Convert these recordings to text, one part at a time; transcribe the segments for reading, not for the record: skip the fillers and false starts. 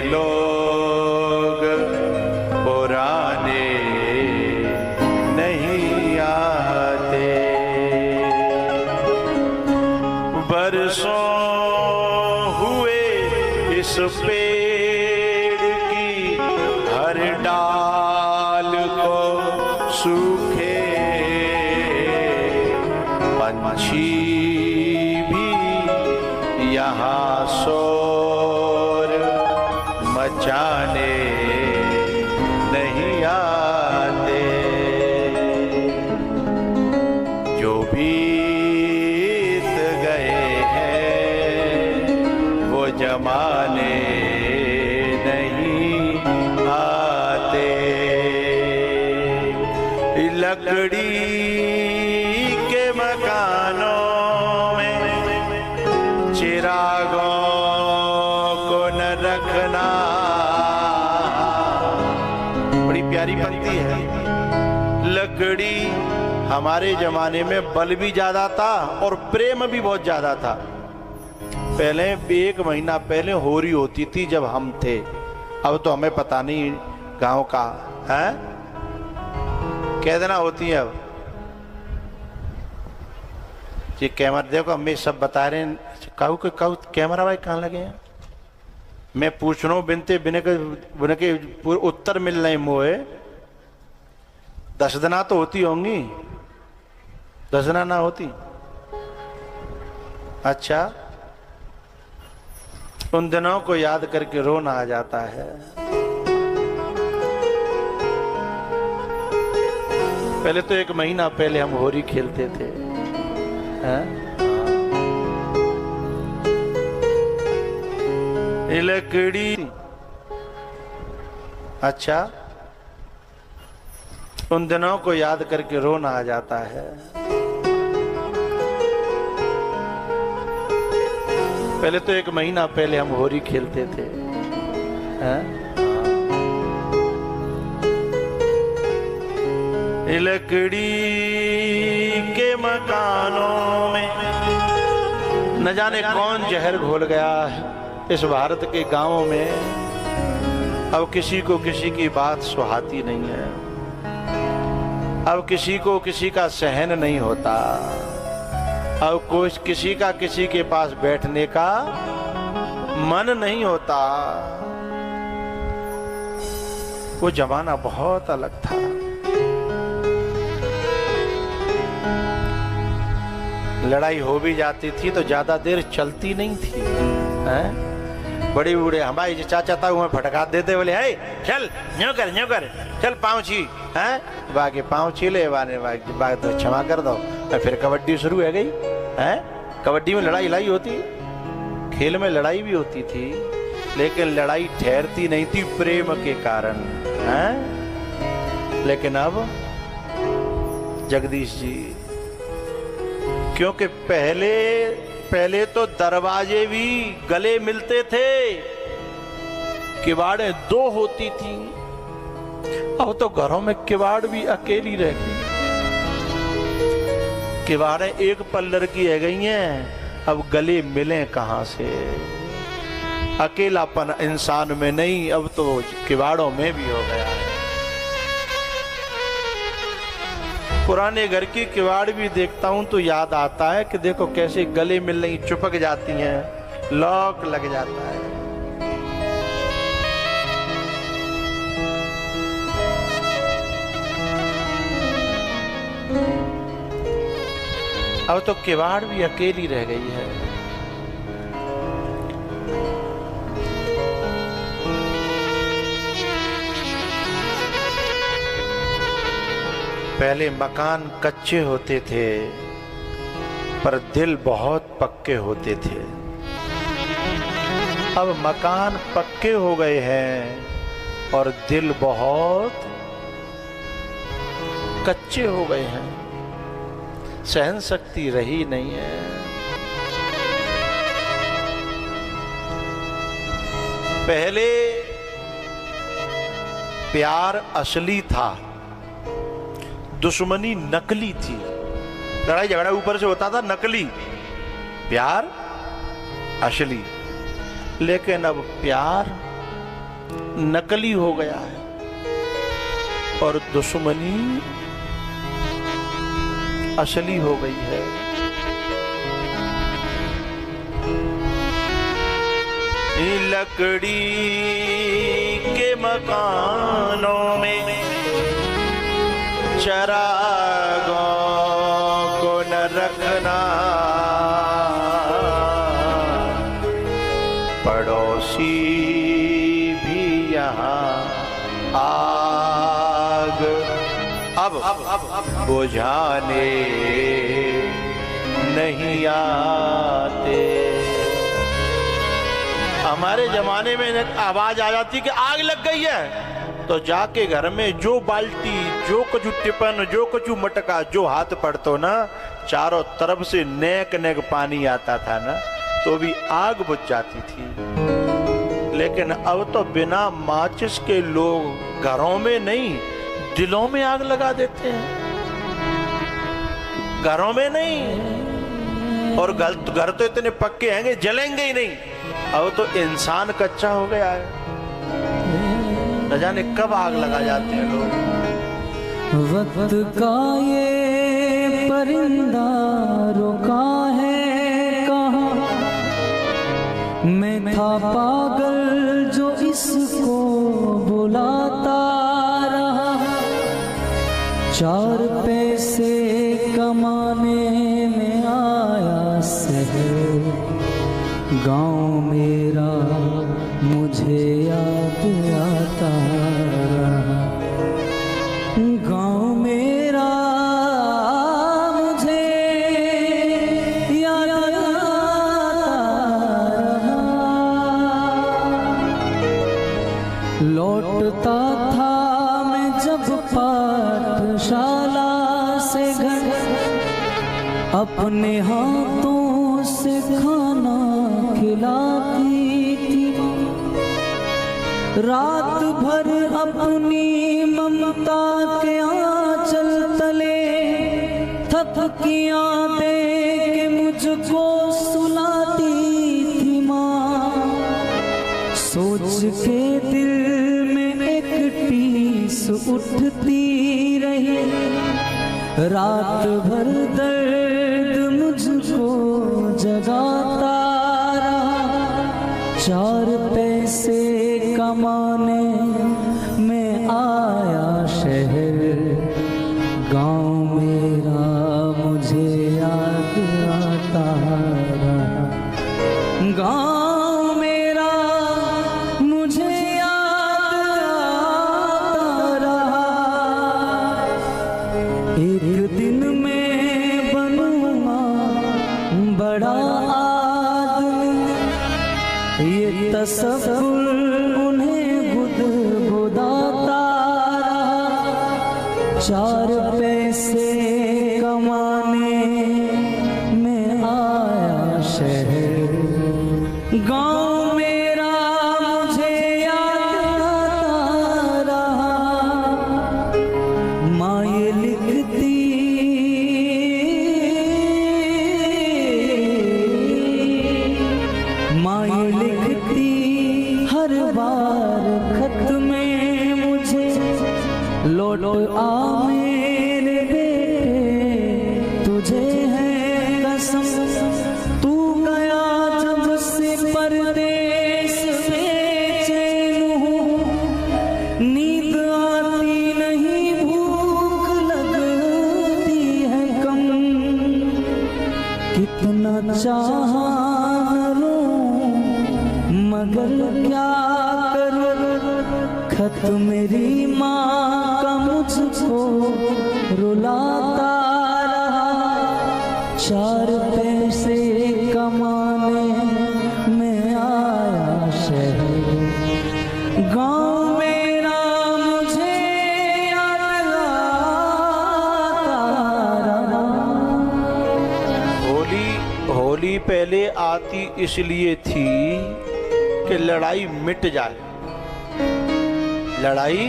लोग पुराने नहीं आते। बरसों हुए इस पेड़ की हर डाल को सूखे, पंछी भी यहाँ शोर मचाने नहीं आते। जो बीत गए हैं वो जमाने नहीं आते। लकड़ी के मकानों में चिरागों को न रखना। बड़ी प्यारी पंक्ति है। लकड़ी, हमारे जमाने में बल भी ज्यादा था और प्रेम भी बहुत ज्यादा था। पहले 1 महीना पहले होरी होती थी जब हम थे, अब तो हमें पता नहीं गांव का है क्या देना होती है। अब ये कैमरा देखो, अम्मी सब बता रहे हैं। काऊ के काऊ कैमरा भाई कहाँ लगे हैं? मैं पूछ रहा हूँ बिनते बिने के पूरे उत्तर मिल रहे मोए। 10 दिना तो होती होंगी, 10 दिना ना होती। अच्छा, उन दिनों को याद करके रोना आ जाता है। पहले तो 1 महीना पहले हम होरी खेलते थे, हैं? लकड़ी, अच्छा, उन दिनों को याद करके रोना आ जाता है। पहले तो 1 महीना पहले हम होरी खेलते थे, हैं? लकड़ी के मकानों में न जाने कौन जहर घोल गया है इस भारत के गांवों में। अब किसी को किसी की बात सुहाती नहीं है, अब किसी को किसी का सहन नहीं होता, अब कुछ किसी का किसी के पास बैठने का मन नहीं होता। वो जमाना बहुत अलग था। लड़ाई हो भी जाती थी तो ज्यादा देर चलती नहीं थी, हैं? बड़े बूढ़े हमारे चाचा था उन्हें फटका देते, बोले है चल न्यों कर चल पाँव छी, हैं? बाकी पाँव छीले बाने बाकी तो क्षमा कर दो। फिर कबड्डी शुरू है गई, हैं? कबड्डी में लड़ाई लड़ाई होती, खेल में लड़ाई भी होती थी, लेकिन लड़ाई ठहरती नहीं थी प्रेम के कारण, हैं? लेकिन अब जगदीश जी, क्योंकि पहले तो दरवाजे भी गले मिलते थे, किवाड़े 2 होती थी। अब तो घरों में किवाड़ भी अकेली रह गई, किवाड़े 1 पल्लर की रह गई हैं। अब गले मिले कहां से? अकेलापन इंसान में नहीं, अब तो किवाड़ों में भी हो गया है। पुराने घर की किवाड़ भी देखता हूं तो याद आता है कि देखो कैसे गले मिल रही, चिपक जाती हैं, लॉक लग जाता है। अब तो किवाड़ भी अकेली रह गई है। पहले मकान कच्चे होते थे पर दिल बहुत पक्के होते थे। अब मकान पक्के हो गए हैं और दिल बहुत कच्चे हो गए हैं, सहन शक्ति रही नहीं है। पहले प्यार असली था, दुश्मनी नकली थी। लड़ाई झगड़ा ऊपर से होता था, नकली, प्यार असली। लेकिन अब प्यार नकली हो गया है और दुश्मनी असली हो गई है। लकड़ी के मकानों में चरागों को न रखना, पड़ोसी भी यहाँ आग अब बुझाने नहीं आते। हमारे जमाने में आवाज आ जाती कि आग लग गई है, तो जाके घर में जो बाल्टी, जो कुछ टिफन, जो कुछ मटका, जो हाथ पड़तो ना, चारों तरफ से नेक नेक पानी आता था ना, तो भी आग बुझ जाती थी। लेकिन अब तो बिना माचिस के लोग घरों में नहीं, दिलों में आग लगा देते हैं। घरों में नहीं, और घर तो इतने पक्के हैं कि जलेंगे ही नहीं। अब तो इंसान कच्चा हो गया है, न जाने कब आग लगा जाते हैं लोग। वक्त का ये परिंदा रुका है कहाँ, मैं था पागल जो इसको बुलाता रहा। 4 पैसे कमाने में आया शहर, गांव मेरा मुझे याद आता रहा। गांव मेरा मुझे याद आता रहा। लौटता था मैं जब पाठशाला से घर, अपने हाथों से खाना खिलाती थी। रात भर अपनी ममता के आंचल तले थपकियां दे के मुझको सुलाती थी माँ। सोच के दिल में एक टीस उठती रही, रात भर दर्द मुझको जगाता रहा। 4 पैसे कमाने में आया शहर, गांव मेरा मुझे याद आता रहा। गांव मेरा मुझे याद आता रहा। एक दिन मैं बनूंगा बड़ा आदमी, ये तसव्वुर उन्हें गुदगुदाता रहा। 4 पैसे कमाने में आया शहर, गांव मेरा मुझे याद आता रहा। माँ ये लिखती हर बार खत में मुझे, लौट आ मेरे बेटे तुझे है कसम। तू गया जब से परदेस बेचैन हूँ, नींद आती नहीं, भूख लगती है कम। कितना चाहा मगर क्या करूं, खत मेरी माँ का मुझको रुलाता रहा। 4 पैसे कमाने में आया शहर, गांव मेरा मुझे याद आता रहा। होली पहले आती इसलिए थी कि लड़ाई मिट जाए, लड़ाई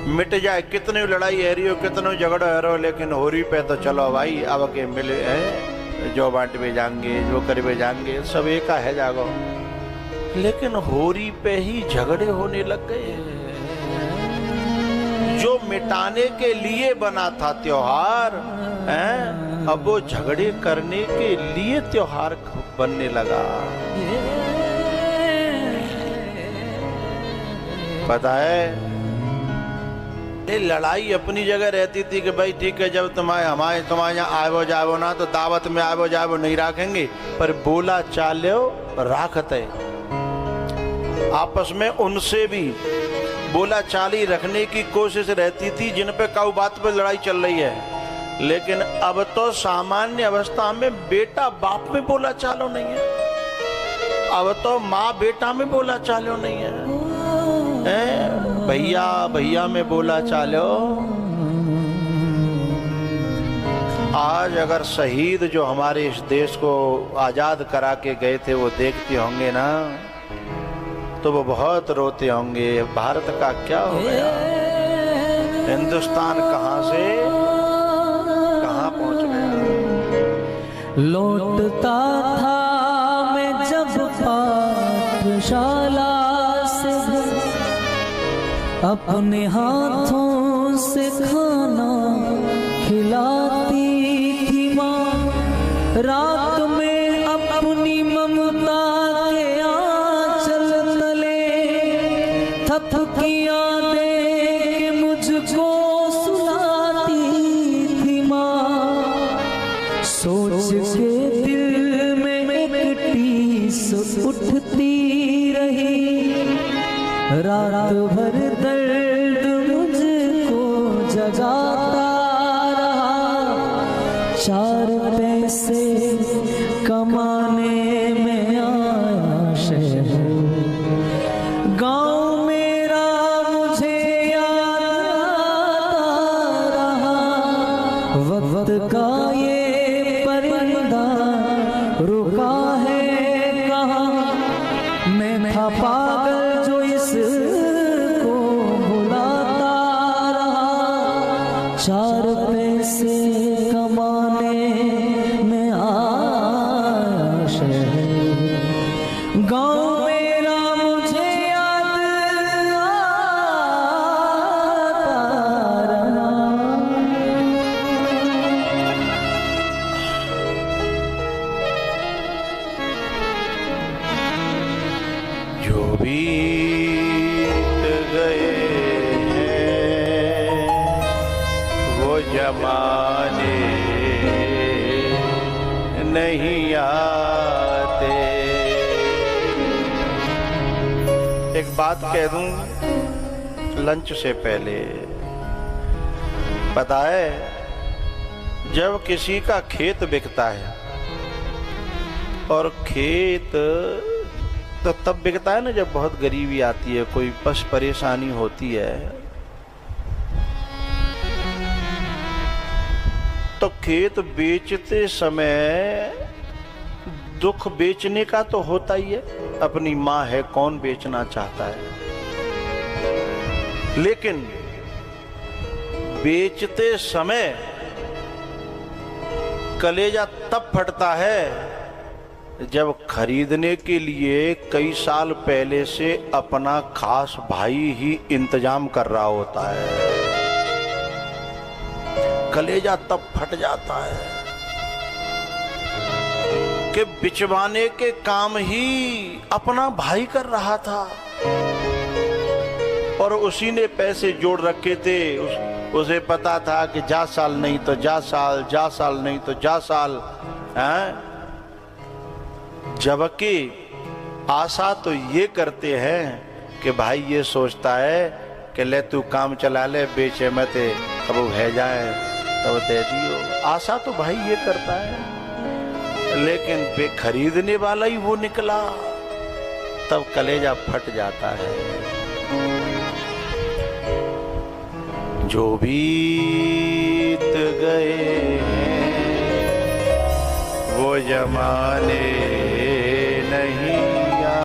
मिट जाए। कितने लड़ाई है रही हो, कितने झगड़ा है रहो, लेकिन होली पे तो चलो भाई अब के मिले हैं, जो बांट में जाएंगे, जो कर में जाएंगे, सब एक है जागो। लेकिन होरी पे ही झगड़े होने लग गए। जो मिटाने के लिए बना था त्योहार, अब वो झगड़े करने के लिए त्योहार बनने लगा। पता है, ये लड़ाई अपनी जगह रहती थी कि भाई ठीक है, जब तुम्हारे यहाँ आयो जाओ ना तो दावत में आयो जाओ नहीं रखेंगे, पर बोला चालो राखते। आपस में उनसे भी बोला चाली रखने की कोशिश रहती थी जिन पे काऊ बात पे लड़ाई चल रही है। लेकिन अब तो सामान्य अवस्था में बेटा बाप में बोला चालो नहीं है, अब तो माँ बेटा में बोला चालो नहीं है, भैया भैया में बोला चालो। आज अगर शहीद जो हमारे इस देश को आजाद करा के गए थे वो देखते होंगे ना, तो वो बहुत रोते होंगे, भारत का क्या हो गया, हिंदुस्तान कहां से कहां पहुंच गया। लौटता था मैं जब पाठशाला से, अपने हाथों से खाना खिलाती थी माँ, रात में अपनी ममता के आंचल तले थपकियां दे के मुझको सुलाती थी माँ। सोच के दिल में एक टीस उठती रही, रात भर दर्द मुझको जगाता रहा। 4 पैसे कमाने में आया शहर, गाँव मेरा मुझे याद आता रहा। वक्त का ये परिंदा रुका है कहाँ, मैं था पागल जो इसको बुलाता रहा। 4 पैसे कमाने में आया शहर, गाँव मेरा मुझे याद आता रहा। जो बीत गए हैं वो जमाने नहीं आते। एक बात कह दूं लंच से पहले, पता है जब किसी का खेत बिकता है, और खेत तो तब बिकता है ना जब बहुत गरीबी आती है, कोई बस परेशानी होती है, तो खेत बेचते समय दुख बेचने का तो होता ही है, अपनी माँ है कौन बेचना चाहता है, लेकिन बेचते समय कलेजा तब फटता है जब खरीदने के लिए कई साल पहले से अपना खास भाई ही इंतजाम कर रहा होता है। कलेजा तब फट जाता है कि बिचवाने के काम ही अपना भाई कर रहा था, और उसी ने पैसे जोड़ रखे थे। उसे पता था कि जा साल नहीं तो जा साल, जा साल नहीं तो जा साल, हैं? जबकि आशा तो ये करते हैं कि भाई ये सोचता है कि ले तू काम चला ले, बेचे मत, कब है जाए तब दे दियो। आशा तो भाई ये करता है, लेकिन खरीदने वाला ही वो निकला, तब कलेजा फट जाता है। जो बीत गए वो जमाने